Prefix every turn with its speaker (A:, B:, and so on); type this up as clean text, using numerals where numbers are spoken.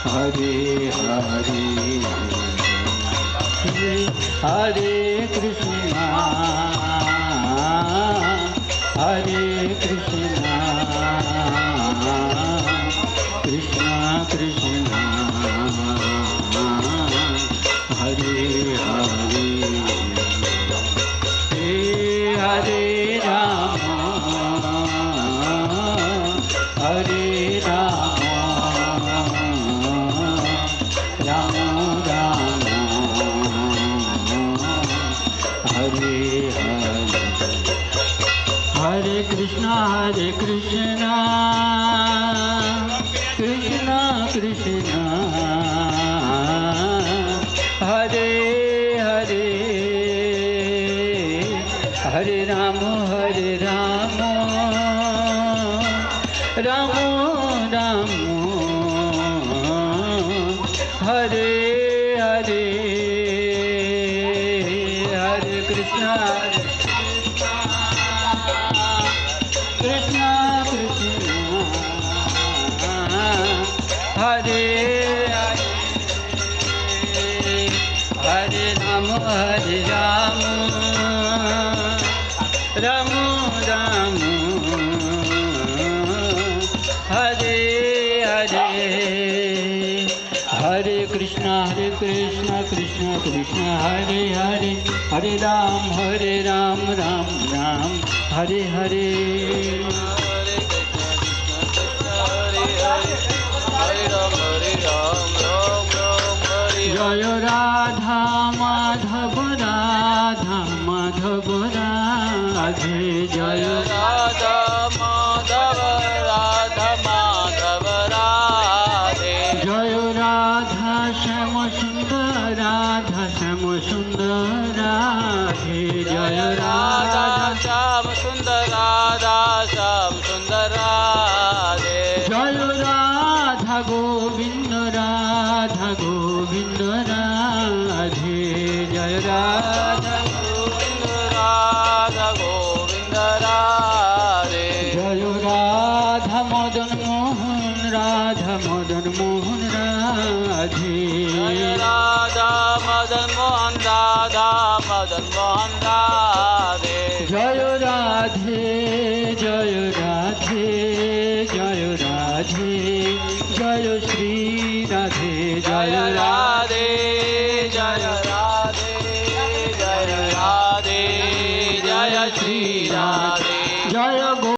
A: हरे हरे हरे कृष्णा हरे कृष्णा कृष्णा कृष्णा हरे हरे हरे राम हरे राम राम राम हरे हरे हरे कृष्णा कृष्णा कृष्णा हरे हरे हरे राम राम राम हरे हरे हरे कृष्णा कृष्णा हरे हरे राम राम राम हरे हरे हरे कृष्णा कृष्णा कृष्णा हरे हरे हरे राम राम राम हरे हरे जय राधा माधव राधे जय
B: राधा माधव राधे
A: जय राधा श्याम सुंदर राधे जय
B: राधा श्याम सुंदर राधे
A: जय राधा गोविंद राधे जय राधा
B: गोविंद राधे
A: जय राधा मदन मोहन राधे